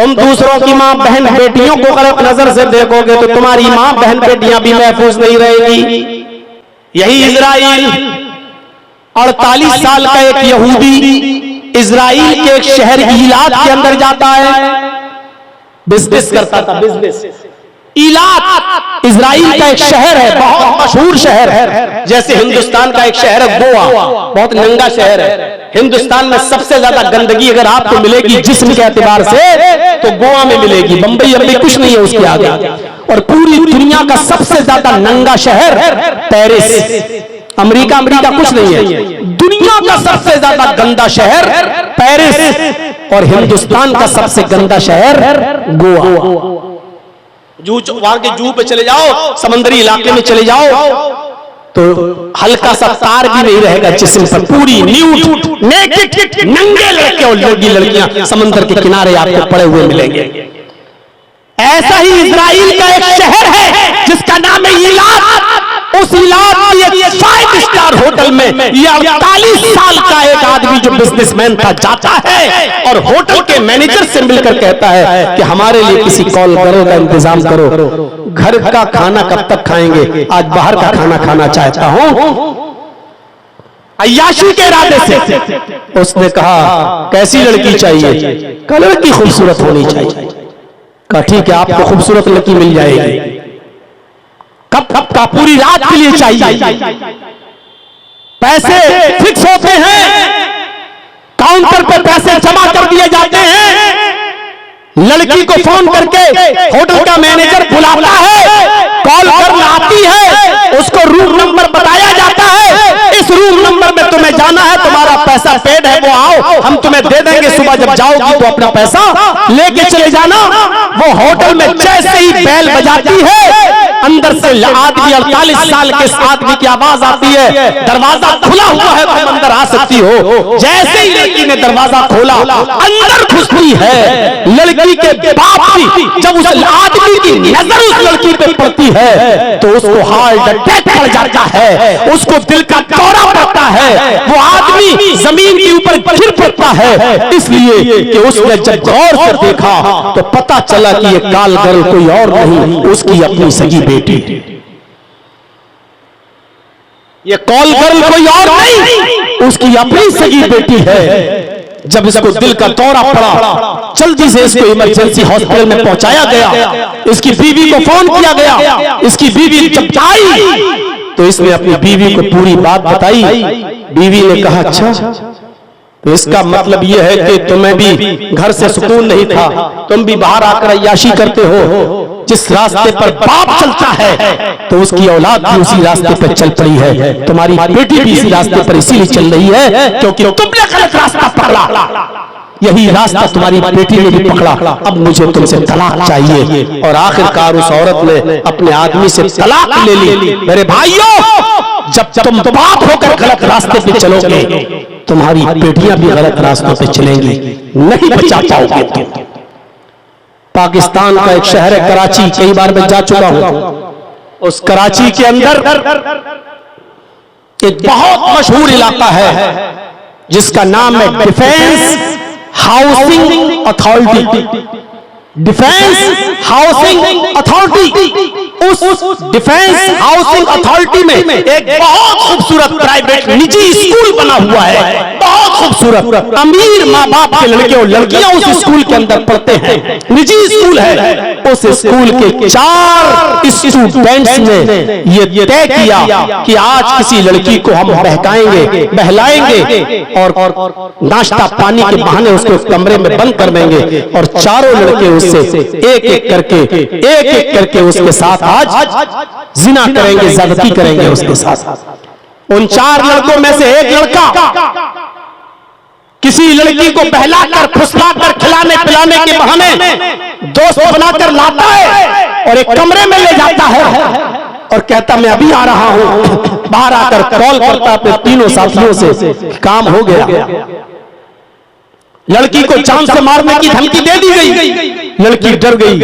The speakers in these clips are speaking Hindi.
तुम दूसरों की माँ बहन बेटियों को गलत नजर से देखोगे तो तुम्हारी माँ बहन बेटियां भी महफूज नहीं रहेगी। यही इजराइल 48 साल का एक यहूदी इजराइल के एक शहर ईलात के अंदर जाता है, बिजनेस करता था, बिजनेस। ईलात इजराइल का एक शहर है, बहुत मशहूर शहर है, जैसे हिंदुस्तान का एक शहर है गोवा, बहुत नंगा शहर है। हिंदुस्तान में सबसे ज्यादा गंदगी अगर आपको मिलेगी जिस्म के एतबार से तो गोवा में मिलेगी, बंबई अम्बई कुछ नहीं है उसके आगे। और पूरी दुनिया का सबसे ज्यादा नंगा शहर पेरिस, अमेरिका कुछ नहीं है, दुनिया का सबसे ज्यादा गंदा शहर पेरिस, और हिंदुस्तान का सबसे गंदा शहर गोवा। वहां के जू पे चले जाओ, समंदरी इलाके में चले जाओ तो हल्का सा तार भी नहीं रहेगा जिस्म पर, पूरी न्यूड नेकेड नंगे लड़के और लड़कियां समंदर के किनारे आपको पड़े हुए मिलेंगे। ऐसा ही इजराइल का एक शहर है जिसका नाम है ईलात। उस ईलात की एक 5 स्टार होटल में ये 48 साल का एक आदमी जो बिजनेसमैन था जाता है और होटल के मैनेजर से मिलकर कहता है कि हमारे लिए किसी कॉल करो का इंतजाम करो, घर का खाना कब तक खाएंगे, आज बाहर का खाना खाना चाहता हूं। अय्याशी के इरादे से उसने कहा कैसी लड़की चाहिए, लड़की खूबसूरत होनी चाहिए। कहा ठीक है आपको खूबसूरत लड़की मिल जाएगी। कब का, पूरी रात के लिए चाहिए। पैसे फिक्स होते हैं, काउंटर पर पैसे जमा कर दिए जाते हैं। लड़की को फोन करके होटल का मैनेजर बुलाता है, कॉल करना आती है, उसको रूम नंबर बताया जाता है, इस रूम नंबर में तुम्हें जाना है, तुम्हारा पैसा पेड है, वो आओ हम तुम्हें दे देंगे, सुबह जब जाओगी तो अपना पैसा लेके चले जाना। वो होटल में जैसे ही बेल बजाती है अंदर से आदमी 48 साल के आदमी की आवाज आती है, दरवाजा खुला हुआ है तुम अंदर आ सकती हो। जैसे ही लड़की ने दरवाजा खोला अंदर घुसती है, लड़की के बाप की जब उस आदमी की नजर उस लड़की पे पड़ती है तो उसको हार्ट अटैक पड़ जाता है, उसको दिल का दौरा पड़ता है, वो आदमी जमीन के ऊपर गिर पड़ता है। इसलिए कि उसने जब गौर से देखा तो पता चला कि ये काल गर्ल कोई और नहीं, उसकी अपनी सगी बेटी। ये कॉल गर्ल कोई और नहीं, उसकी अपनी सगी बेटी है। जब इसको दिल का दौरा पड़ा जल्दी से इसको इमरजेंसी हॉस्पिटल में पहुंचाया गया। इसकी बीवी को फोन किया गया, इसकी बीवी जब आई तो इसने अपनी बीवी को पूरी बात बताई। बीवी ने कहा अच्छा तो इसका मतलब यह है कि तुम्हें भी घर से सुकून नहीं था, तुम भी बाहर आकर अय्याशी करते हो। जिस रास्ते पर बाप चलता है तो उसकी औलाद भी उसी रास्ते पर चल पड़ी है, तुम्हारी बेटी भी इसी रास्ते पर इसीलिए चल रही है क्योंकि तुमने गलत रास्ता पकड़ा, यही रास्ता तुम्हारी बेटी ने भी पकड़ा। अब मुझे तुमसे तलाक चाहिए। और आखिरकार उस औरत ने अपने आदमी से तलाक ले ली। मेरे भाइयों जब तुम बाप होकर गलत रास्ते पे चलोगे तुम्हारी बेटियां भी गलत रास्तों पे चलेंगी, नहीं बचा पाओगे तुम। पाकिस्तान का एक शहर है कराची, कई बार मैं जा चुका हूं। उस कराची के अंदर एक बहुत मशहूर इलाका है जिसका नाम है defence housing authority. Defence housing authority, उस डिफेंस हाउसिंग अथॉरिटी में एक बहुत खूबसूरत प्राइवेट निजी स्कूल बना हुआ है, बहुत खूबसूरत। अमीर माँ बाप के लड़के और लड़कियां उस स्कूल के अंदर पढ़ते हैं, निजी स्कूल है। उस स्कूल के 4 स्टूडेंट्स ने ये तय किया कि आज किसी लड़की को हम बहकाएंगे, बहलाएंगे और नाश्ता पानी के बहाने उसको कमरे में बंद कर देंगे और चारों लड़के उससे एक एक करके उसके साथ आज जिना करेंगे, ज़्यादती करेंगे उसके साथ। उन 4 लड़कों में से एक लड़का किसी लड़की को बहलाकर फुसलाकर खिलाने पिलाने के बहाने दोस्त बनाकर लाता है और एक कमरे में ले जाता है और कहता मैं अभी आ रहा हूं। बाहर आकर कॉल करता अपने तीनों साथियों से, काम हो गया। लड़की को जान से मारने की धमकी दे दी गई, लड़की डर गई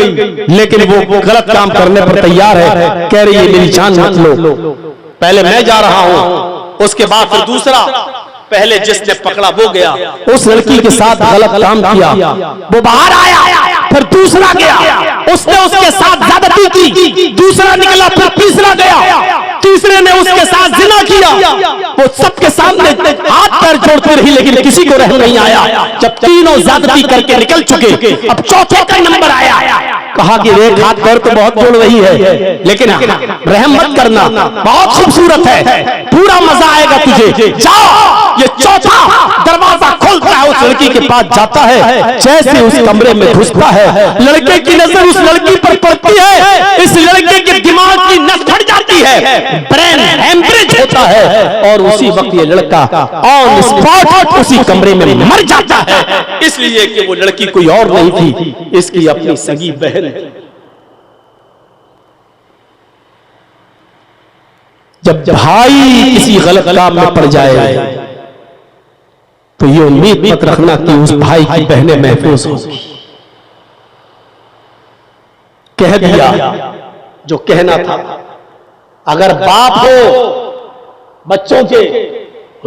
लेकिन वो गलत काम करने पर तैयार है। कह रही है मेरी जान मत लो, पहले मैं जा रहा हूं, उसके बाद फिर दूसरा। पहले जिसने पकड़ा वो गया, उस लड़की के साथ गलत काम किया, वो बाहर आया, फिर दूसरा गया, उसने उसके साथ ज्यादती की, दूसरा निकला, फिर तीसरा गया, तीसरे ने उसके साथ जिना किया। वो सबके सामने हाथ पैर जोड़ती रही, लेकिन किसी को रहम नहीं आया। जब तीनों ज्यादती करके निकल चुके, अब चौथे का नंबर आया। कहा कि एक हाथ पैर तो बहुत जोड़ रही है, लेकिन रहम मत करना, बहुत खूबसूरत है, पूरा मजा आएगा तुझे, जाओ। ये चौथा दरवाजा खोलता है, उस लड़की के पास जाता है, जैसे उस कमरे में घुसता है, लड़के की नजर उस लड़की पर पड़ती है, इस लड़के के दिमाग की नस फट जाती है, ब्रेन हेमरेज होता है, और उसी वक्त ये लड़का ऑन स्पॉट उसी कमरे में मर जाता है। इसलिए कि वो लड़की कोई और नहीं थी, इसकी अपनी सगी बहन। जब भाई किसी गलत काम में पड़ जाए तो ये उम्मीद मत रखना कि उस भाई की बहनें महफूज होगी। कह दिया जो कहना था। अगर बाप हो, बच्चों के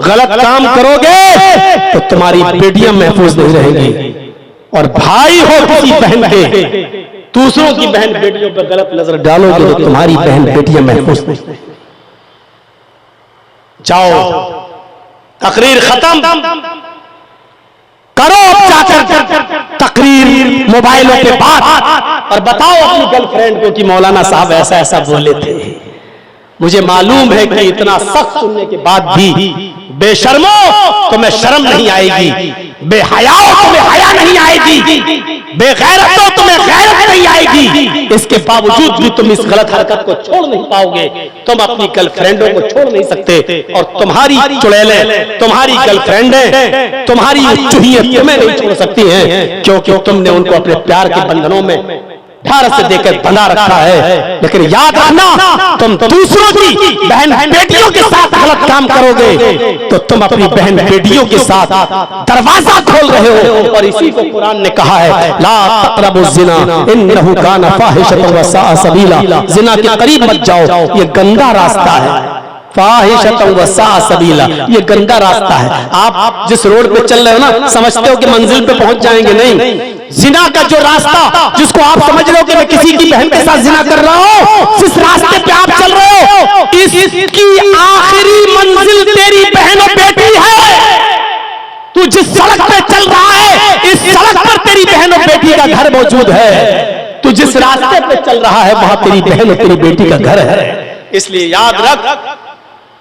गलत काम करोगे तो तुम्हारी बेटियां महफूज नहीं रहेंगी, और भाई हो किसी बहन के, दूसरों की बहन बेटियों पर गलत नजर डालोगे तो तुम्हारी बहन बेटियां महफूज नहीं। जाओ, तकरीर खत्म करो, जाकर तकरीर मोबाइलों पे बात, और बताओ अपनी गर्लफ्रेंड को कि मौलाना साहब ऐसा ऐसा बोले थे। मुझे मालूम है कि इतना सख्त सुनने के बाद भी बेशर्मो तुम्हें शर्म नहीं आएगी, बेहयाओ तुम्हें हया नहीं आएगी, बेगैरतो तुम्हें गैरत नहीं आएगी। इसके बावजूद भी तुम इस गलत हरकत को छोड़ नहीं पाओगे। तुम अपनी गर्लफ्रेंडों को छोड़ नहीं सकते, और तुम्हारी चुड़ैलें, तुम्हारी गर्लफ्रेंडें, तुम्हारी चूहियां तुम्हें नहीं छोड़ सकती हैं, क्योंकि तुमने उनको अपने प्यार के बंधनों में ढार से देकर बंधा रखा है। लेकिन याद रखना, तुम दूसरों की बहन बेटियों के साथ गलत काम करोगे तो तुम अपनी बहन बेटियों के साथ दरवाजा खोल रहे हो। और इसी को कुरान ने कहा है, ला तक़रबुज़ ज़िना इन्नहु काना फ़ाहिशतन व साअ सबीला। जिना के करीब मत जाओ, ये गंदा रास्ता है। फ़ाहिशतन व साअ सबीला, ये गंदा रास्ता है। आप जिस रोड पे चल रहे हो ना, समझते हो कि मंजिल पे पहुंच जाएंगे, नहीं। जिना का जो रास्ता, जिसको आप समझ रहे हो कि मैं किसी की बहन के साथ जिना कर रहा हूं, जिस रास्ते पे आप चल रहे हो, इसकी आखिरी मंजिल तेरी बहन और बेटी है। तू जिस सड़क पे चल रहा है, इस सड़क पर तेरी बहन और बेटी का घर मौजूद है। तू जिस रास्ते पे चल रहा है, वहां तेरी बहन और तेरी बेटी का घर है। इसलिए याद रख,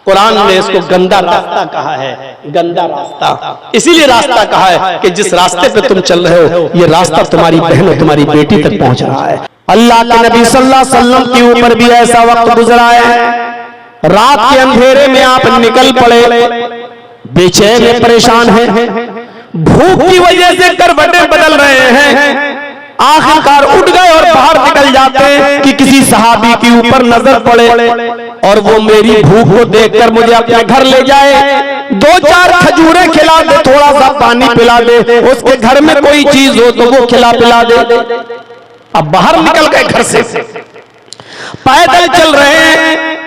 कुरान ने इसको गंदा रास्ता कहा है, गंदा रास्ता। इसीलिए रास्ता कहा है कि जिस रास्ते पे तुम चल रहे हो, ये रास्ता तुम्हारी बहन और तुम्हारी बेटी तक पहुंच रहा है। अल्लाह के नबी सल्लल्लाहु अलैहि वसल्लम के ऊपर भी ऐसा वक्त गुजरा है, रात के अंधेरे में आप निकल पड़े, बेचैन परेशान हैं, भूख की वजह से करवटें बदल रहे हैं, आखिरकार उठ गए और बाहर निकल जाते हैं कि किसी सहाबी के ऊपर नजर पड़े और वो मेरी भूख को देखकर मुझे अपने घर ले जाए, 2-4 खजूरें खिला दे, थोड़ा सा पानी पिला दे, उसके घर में कोई चीज हो तो वो खिला पिला दे। अब बाहर निकल गए घर से, पैदल चल रहे हैं,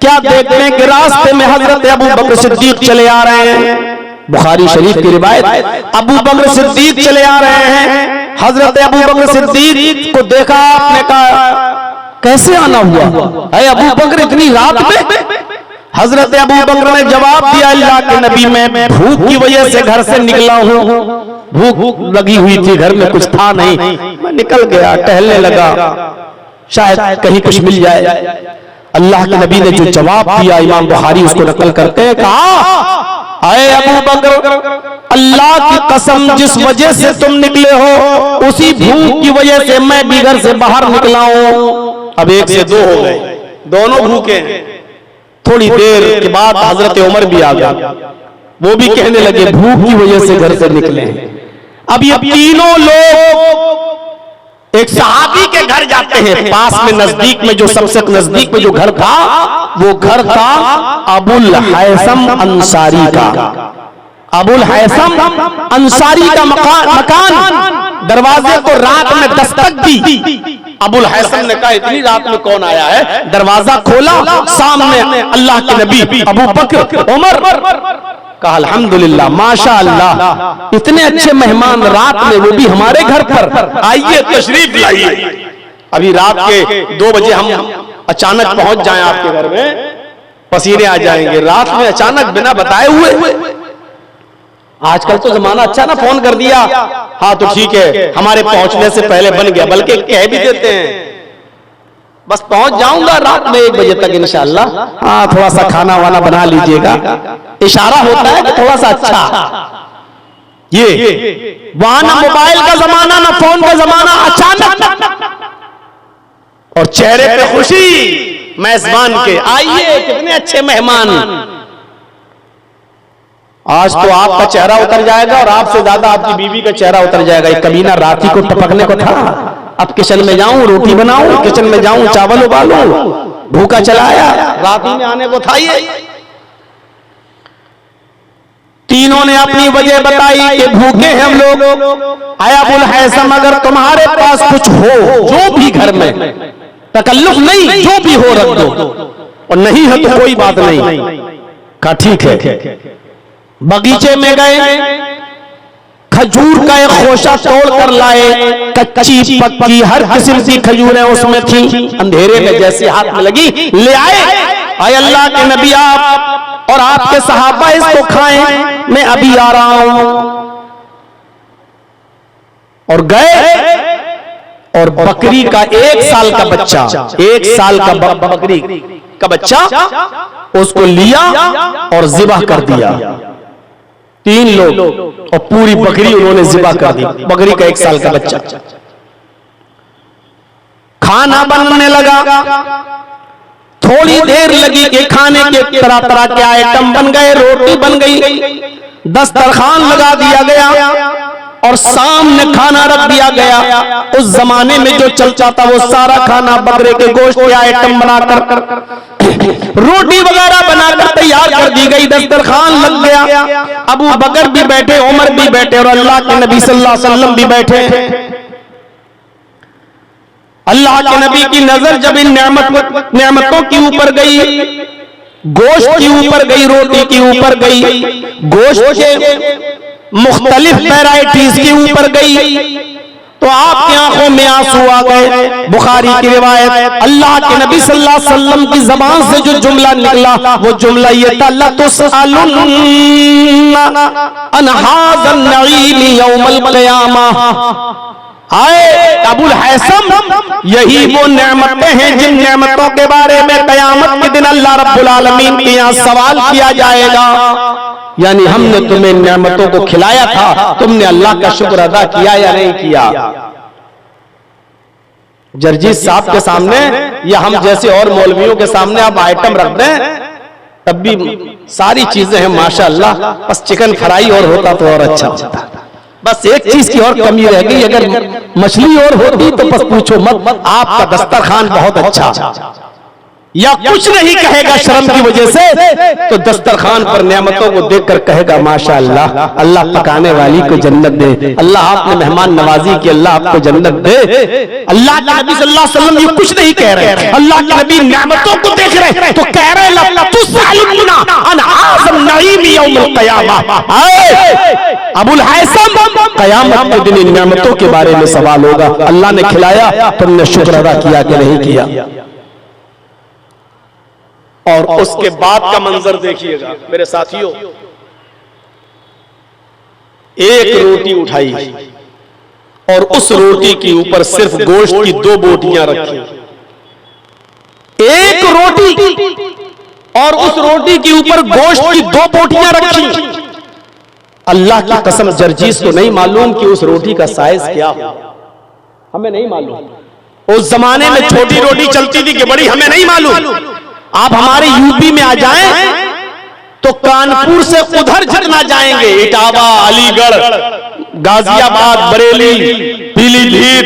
क्या देखते हैं कि रास्ते में हजरत अबू बकर सिद्दीक चले आ रहे हैं। बुखारी शरीफ की रिवायत, अबू बकर सिद्दीक चले आ रहे हैं। हजरत अबू बकर सिद्दीक को देखा, आपने कहा कैसे आना हुआ, अरे अबू बकर इतनी रात में? हजरत अबू बकर ने जवाब दिया, अल्लाह के नबी, मैं भूख की वजह से घर से निकला हूँ, भूख लगी हुई थी, घर में कुछ था नहीं, मैं निकल गया, टहलने लगा, शायद कहीं कुछ मिल जाए। अल्लाह के नबी ने जो जवाब दिया, इमाम बुखारी उसको नकल करते हैं, कहा, अरे अबू बकर, अल्लाह की कसम, जिस वजह से तुम निकले हो उसी भूख की वजह से मैं भी घर से बाहर निकला हूं। अब 1 से 2 हो गए, दोनों भूखे हैं। थोड़ी देर के बाद हजरत उमर भी आ गया, वो भी कहने लगे भूख की वजह से घर से निकले हैं। अब ये तीनों लोग एक सहाबी के घर जाते हैं, पास में नजदीक में, जो सबसे नजदीक में जो घर था, वो घर था अबुल हैसम अंसारी का। अबुल हैसम अंसारी का मकान, दरवाजे को रात में दस्तक दी। अबुल हैसम ने कहा इतनी रात में कौन आया है, दरवाजा खोला, सामने अल्लाह के नबी, अबू बकर, उमर कहा अल्हम्दुलिल्लाह, माशाअल्लाह, इतने अच्छे मेहमान रात में, वो भी हमारे घर पर, आइए तशरीफ लाइए। अभी रात के 2 बजे हम अचानक पहुंच जाएं आपके घर में, पसीने आ जाएंगे। रात में अचानक बिना बताए हुए, आजकल तो जमाना अच्छा ना, फोन कर दिया, हाँ तो ठीक है, हमारे पहुंचने से पहले बन गया, बल्कि कह भी देते हैं बस पहुंच जाऊंगा रात में 1 बजे तक इंशाअल्लाह, हाँ थोड़ा सा खाना वाना बना लीजिएगा, इशारा होता है कि थोड़ा सा अच्छा। ये वहां ना मोबाइल का जमाना ना फोन का जमाना, अचानक और चेहरे पे खुशी मेजबान के, आइए कितने अच्छे मेहमान। आज तो आपका चेहरा उतर जाएगा और आपसे ज्यादा आपकी बीवी का चेहरा उतर जाएगा। एक कमीना रात ही को टपकने को था, अब किचन में जाऊं रोटी बनाऊं, किचन में जाऊं चावल उबालूं, भूखा चलाया, रात ही में आने को था। ये तीनों ने अपनी वजह बताई कि भूखे हैं हम लोग। आया अबुल हैसम, अगर तुम्हारे पास कुछ हो, जो भी घर में, तकल्लुफ नहीं, जो भी हो रख दो, और नहीं है तो कोई बात नहीं। कहा ठीक है। बगीचे में गए, खजूर का एक खोशा तोड़ कर लाए, कच्ची पक्की हर किस्म की खजूरें उसमें थी। अंधेरे में जैसे हाथ में लगी ले आए। आए अल्लाह के नबी, आप और आपके सहाबा इसको खाएं, मैं अभी आ रहा हूं। और गए और बकरी का 1 साल का बच्चा, 1 साल का बकरी का बच्चा उसको लिया और ज़िबह कर दिया। 3 लोग और पूरी बकरी उन्होंने ज़िबह कर दी, बकरी का 1 साल का बच्चा। खाना बनने लगा, थोड़ी देर लगी कि खाने के तरह तरह के आइटम बन गए, रोटी बन गई, दस्तरखान लगा दिया गया और सामने खाना रख दिया गया। उस जमाने में जो चलता था वो सारा खाना बकरे के गोश्त के आइटम बनाकर, रोटी वगैरह बनाकर तैयार कर दी गई, दस्तरखान लग गया। अबू बकर भी बैठे, उमर भी बैठे और अल्लाह के नबी सल्लल्लाहु अलैहि वसल्लम भी बैठे। अल्लाह के नबी की नजर जब इन नेमतों के ऊपर गई, गोश्त के ऊपर गई, रोटी के ऊपर गई, गोश्त के मुख्तलिफ वैरायटीज के ऊपर गई, तो आपकी आंखों में आंसू आ गए। बुखारी की रिवायत, अल्लाह के नबी सल्लल्लाहु अलैहि वसल्लम की जबान से जो जुमला निकला वो जुमला ये था, ला तुसअलुन्ना अन हाज़न नईम यौमल क़यामह। आए अबुल हैसम, यही वो नेमतें हैं जिन नेमतों के बारे में क़यामत के दिन अल्लाह रब्बुल आलमीन के यहाँ सवाल किया जाएगा। यानी हमने तुम्हें नेमतों को खिलाया था, तुमने अल्लाह का शुक्र अदा किया या नहीं किया। जर्जीस साहब के सामने या हम जैसे और मौलवियों के सामने आप आइटम रख दें तब भी सारी चीजें हैं माशाअल्लाह, बस चिकन फ्राई और होता तो और अच्छा होता। बस एक चीज की और कमी रह गई, अगर मछली और होती तो बस पूछो मत। आपका दस्तरखान बहुत अच्छा, या कुछ नहीं कहेगा शर्म की वजह से, तो दस्तरखान पर नेमतों को देखकर कहेगा माशाअल्लाह, अल्लाह पकाने वाली को जन्नत दे, अल्लाह आपने मेहमान नवाजी की, अल्लाह आपको जन्नत दे। अल्लाह के नबी सल्लल्लाहु अलैहि वसल्लम ये कुछ नहीं कह रहे, अल्लाह के नबी नेमतों को देख रहे तो कह रहे अबुल हैसम, क़यामत के दिन इन नेमतों के बारे में सवाल होगा। अल्लाह ने खिलाया, तुमने शुक्र अदा किया कि नहीं किया। और उसके बाद का मंजर देखिएगा मेरे साथियों, एक रोटी उठाई और उस रोटी के ऊपर सिर्फ गोश्त की 2 बोटियां रखी। एक रोटी और उस रोटी के ऊपर गोश्त की 2 बोटियां रखी। अल्लाह की कसम जर्जीस को नहीं मालूम कि उस रोटी का साइज क्या हो, हमें नहीं मालूम। उस जमाने में छोटी रोटी चलती थी कि बड़ी, हमें नहीं मालूम। आप हमारे यूपी में आ जाएं तो कानपुर से उधर जितना जाएंगे, इटावा, अलीगढ़, गाजियाबाद, बरेली, पीलीभीत,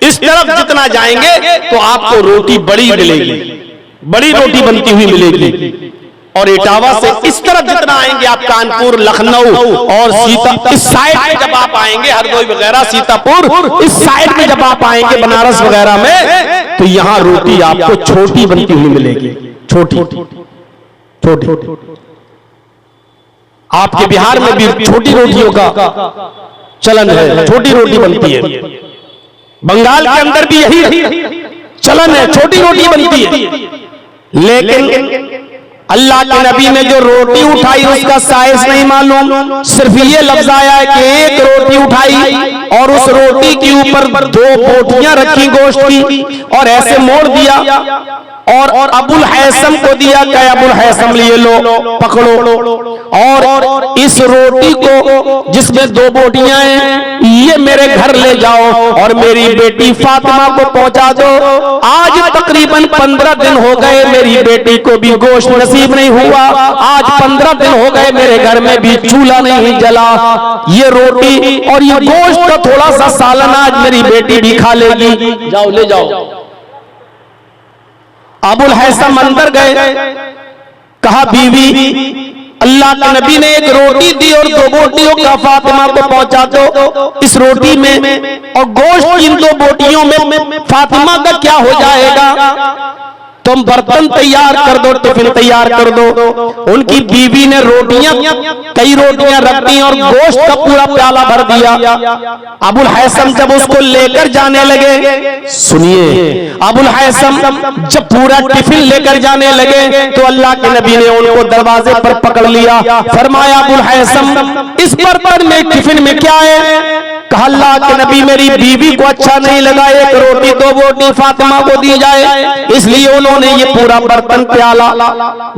इस तरफ जितना जाएंगे तो आपको रोटी बड़ी मिलेगी, बड़ी रोटी बनती हुई मिलेगी। और इटावा से इस तरफ जितना आएंगे आप, कानपुर, लखनऊ और सीता, इस साइड में जब आप आएंगे, हरदोई वगैरह, सीतापुर, इस साइड में जब आप आएंगे बनारस वगैरह में, तो यहाँ रोटी आपको छोटी बनती हुई मिलेगी, छोटी छोटी। आपके बिहार में भी छोटी रोटियों का चलन है, छोटी रोटी बनती है। बंगाल के अंदर भी यही चलन है, छोटी रोटी बनती है। लेकिन अल्लाह के नबी ने जो रोटी उठाई उसका साइज नहीं मालूम, सिर्फ ये लफ्ज आया है कि एक रोटी उठाई और उस रोटी के ऊपर 2 बोटियां रखी गोश्त की और ऐसे मोड़ दिया और अबुल हैसम को दिया। क्या अबुल हैसम लिए लो, पकड़ो और इस रोटी को जिसमें 2 बोटियां हैं ये मेरे घर ले जाओ और मेरी बेटी फातिमा को पहुंचा दो। आज तकरीबन 15 दिन हो गए मेरी बेटी को भी गोश्त नसीब नहीं हुआ। आज 15 दिन हो गए मेरे घर में भी चूल्हा नहीं जला। ये रोटी और ये गोश्त का थोड़ा सा सालन आज मेरी बेटी भी खा लेगी, जाओ ले जाओ। अबुल हैसम अंदर गए, कहा बीवी अल्लाह के नबी ने एक रोटी दी और 2 बोटियों का फातिमा को पहुंचा दो। इस रोटी में और गोश्त इन 2 बोटियों में फातिमा का क्या हो जाएगा? तुम बर्तन तैयार कर दो, टिफिन तैयार कर दो। उनकी बीवी ने कई रोटियां रख दी और गोश्त का पूरा प्याला भर दिया। अबुल हैसम जब उसको लेकर जाने लगे, सुनिए, अबुल हैसम जब पूरा टिफिन लेकर जाने लगे तो अल्लाह के नबी ने उनको दरवाजे पर पकड़ लिया। फरमाया अबुल हैसम इस बर्तन में टिफिन में क्या है? कहा अल्लाह के नबी मेरी बीवी को अच्छा नहीं लगा एक रोटी 2 बोटी फातिमा को दी जाए, इसलिए उन्होंने ये पूरा बर्तन प्याला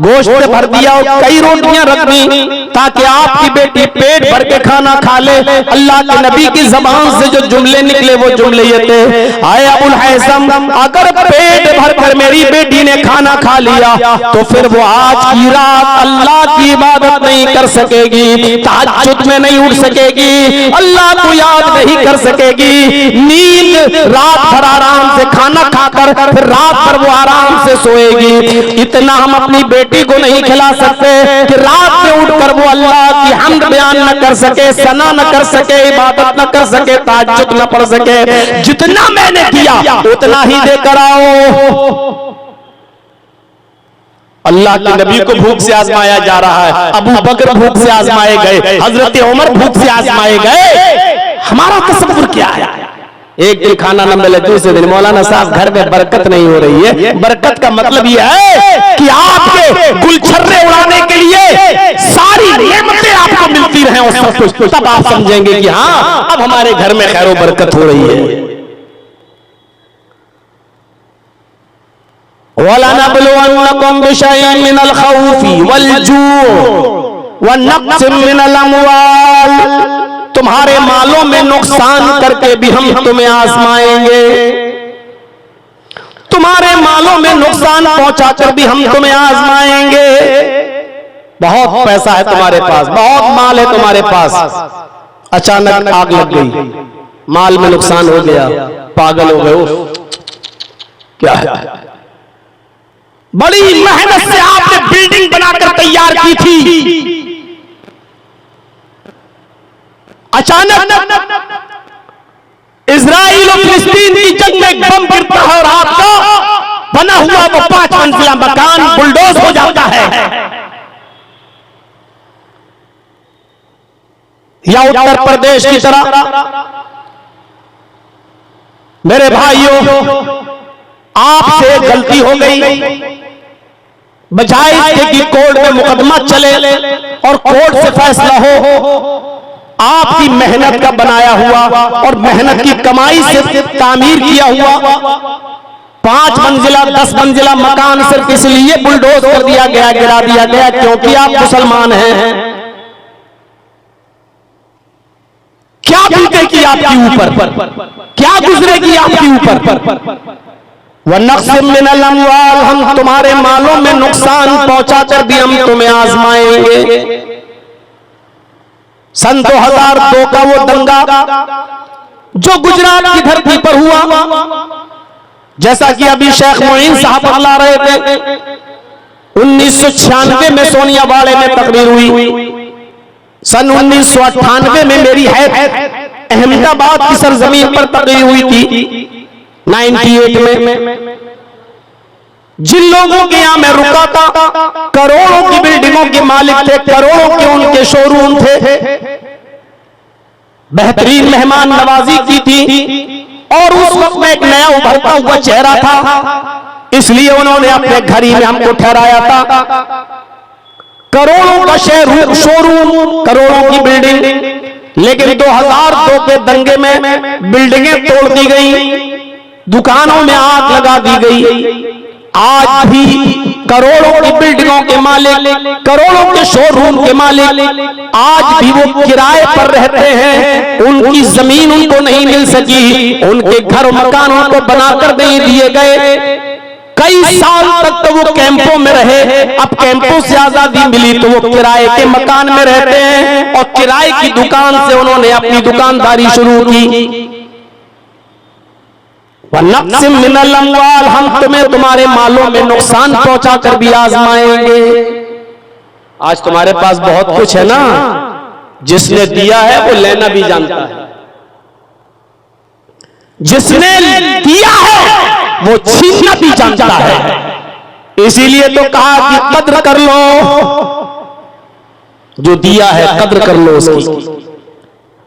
गोश्त से भर दिया और कई रोटियां रख दी ताकि आपकी बेटी पेट भर के खाना खा ले। अल्लाह के नबी की जबान से जो जुमले निकले वो जुमले ये थे, आए अबुल हैसम अगर पेट भर कर मेरी बेटी ने खाना खा लिया तो फिर वो आज की रात अल्लाह की इबादत नहीं कर सकेगी, तहज्जुद में नहीं उठ सकेगी, अल्लाह को याद नहीं कर सकेगी। नींद रात भर आराम से खाना खाकर फिर रात भर वो आराम से सोएगी। इतना हम अपनी बेटी को नहीं खिला सकते कि रात में उठकर वो अल्लाह की हम्द बयान न कर सके, सना न कर सके, इबादत न कर सके, तहज्जुद न पढ़ सके। जितना मैंने किया उतना ही देकर आओ। अल्लाह के नबी को भूख से आजमाया जा रहा है, अबू बकर भूख से आजमाए गए, हजरत उमर भूख से आजमाए गए। हमारा तसव्वुर क्या है? एक दिन खाना न मिले, दूसरे दिन मौलाना साहब घर में बरकत नहीं हो रही है। बरकत का मतलब यह है कि आपके गुलछर्रे उड़ाने के लिए सारी नेमतें आपको मिलती रहें और सब कुछ, तब आप समझेंगे कि हाँ अब हमारे घर में खैर बरकत हो रही है। वलनबलुवन्नकुम बिशैइन मिनल खौफि वल जूअ वनक्सिम मिनल अमवाल, तुम्हारे मालों में नुकसान करके भी हम तुम्हें आजमाएंगे, तुम्हारे मालों में नुकसान पहुंचाकर भी हम तुम्हें आजमाएंगे। बहुत पैसा है तुम्हारे पास, बहुत माल है तुम्हारे पास, अचानक आग लग गई, माल में नुकसान हो गया, पागल हो गए। क्या है? बड़ी मेहनत से आपने बिल्डिंग बनाकर तैयार की थी, अचानक इजराइल और फिलिस्तीन की जंग में बम गिरता है और आपका बना हुआ वो 5 मंजिला मकान बुलडोज हो जाता है। या उत्तर प्रदेश की तरह मेरे भाइयों आपसे गलती हो गई, बजाय इसके कि कोर्ट में मुकदमा चले और कोर्ट से फैसला हो, आपकी मेहनत का बनाया हुआ और मेहनत की कमाई से तामीर किया हुआ 5 मंजिला 10 मंजिला मकान सिर्फ इसलिए बुलडोज कर दिया गया, गिरा दिया गया क्योंकि आप मुसलमान हैं। क्या बीतेगी आपके ऊपर, क्या गुजरेगी आपके ऊपर? वनक्सिम मिनल अमवाल, हम तुम्हारे मालों में नुकसान पहुंचाकर भी हम तुम्हें आजमाएंगे। सन 2002 का वो दंगा जो गुजरात की धरती पर हुआ, जैसा कि अभी शेख मोइन साहब बतला रहे थे, 1996 में सोनियावाड़े में तकरीर हुई, सन 1998 में मेरी अहमदाबाद की सरजमीन पर तकरीर हुई थी, 98 में जिन लोगों के यहां मैं रुका था, करोड़ों की बिल्डिंगों के मालिक थे, करोड़ों के उनके शोरूम थे, बेहतरीन मेहमान नवाजी की थी, और उस वक्त में एक नया उभरता हुआ चेहरा था, इसलिए उन्होंने अपने घर ही में हमको ठहराया था। करोड़ों का शोरूम, करोड़ों की बिल्डिंग, लेकिन 2002 के दंगे में बिल्डिंगें तोड़ दी गई, दुकानों में आग लगा दी गई। आज भी करोड़ों की बिल्डिंगों के मालिक, करोड़ों के शोरूम के मालिक आज भी वो किराए पर रहते हैं, उनकी जमीन उनको नहीं मिल सकी, उनके घर मकान उनको बनाकर नहीं दिए गए। कई साल तक तो वो कैंपों में रहे, अब कैंपों से आजादी मिली तो वो किराए के मकान में रहते हैं, और किराए की दुकान से उन्होंने अपनी दुकानदारी शुरू की। वनक़्सिम मिनल अम्वाल, हम तुम्हें तुम्हारे मालों में नुकसान पहुंचा कर भी आजमाएंगे। आज तुम्हारे पास बहुत कुछ है ना, जिसने दिया है वो लेना भी जानता है, जिसने दिया है वो छीनना भी जानता है। इसीलिए तो कहा कि कद्र कर लो, जो दिया है कद्र कर लो उसकी।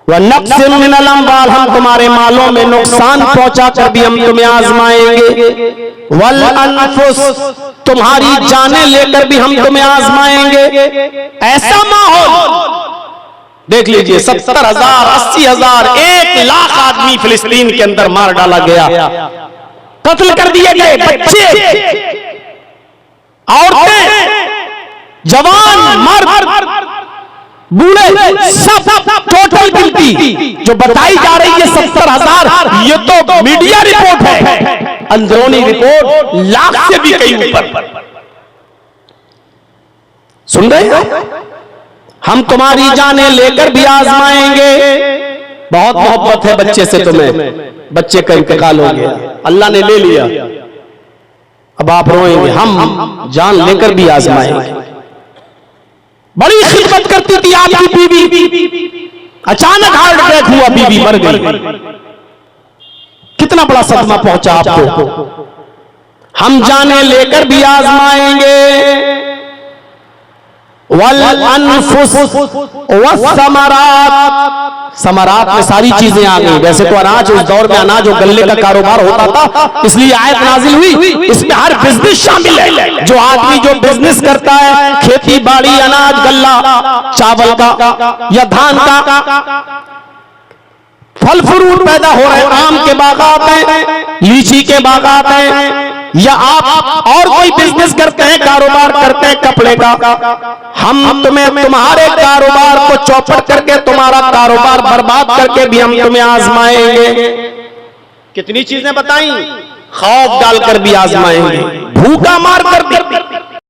वनक़्सिम मिनल अम्वाल, हम तुम्हारे मालों में नुकसान पहुंचा कर भी हम तुम्हें आजमाएंगे। वल अनफुस, तुम्हारी जानें लेकर भी हम तुम्हें आजमाएंगे। ऐसा माहौल देख लीजिए, 70,000, 80,000, 1,00,000 आदमी फिलिस्तीन के अंदर मार डाला गया, कत्ल कर दिए गए, बच्चे, औरतें, जवान, मर्द, बूढ़े, सब टोटल गिनती जो बताई जा रही है 70,000, ये तो मीडिया रिपोर्ट है, अंदरूनी रिपोर्ट लाख से भी कहीं ऊपर। सुन रहे हैं? हम तुम्हारी जानें लेकर भी आजमाएंगे। बहुत मोहब्बत है बच्चे से तुम्हें, बच्चे का इंतकाल हो गया, अल्लाह ने ले लिया, अब आप रोएंगे, हम जान लेकर भी आजमाएंगे। बड़ी खिदमत करती थी आपकी बीवी, अचानक हार्ट अटैक हुआ, बीवी मर गई, कितना बड़ा सदमा पहुंचा आपको। हम जाने लेकर भी आजमाएंगे। वल अनफुस वस्समरात, समरात में सारी चीजें आ गई। वैसे तो अनाज, उस दौर में अनाज और गल्ले का कारोबार होता था, इसलिए आयत नाजिल हुई, इसमें हर बिजनेस शामिल है। जो आदमी जो बिजनेस करता है, खेती बाड़ी, अनाज, गल्ला, चावल का या धान का, फल फ्रूट पैदा हो रहे, आम के बागात हैं, लीची के बागात हैं, या आप और कोई बिजनेस करते हैं, कारोबार करते हैं कपड़े का, हम तुम्हें तुम्हारे कारोबार को चौपट करके, तुम्हारा कारोबार बर्बाद करके भी हम तुम्हें आजमाएंगे। कितनी चीजें बताई, खौफ डालकर भी आजमाएंगे, भूखा मार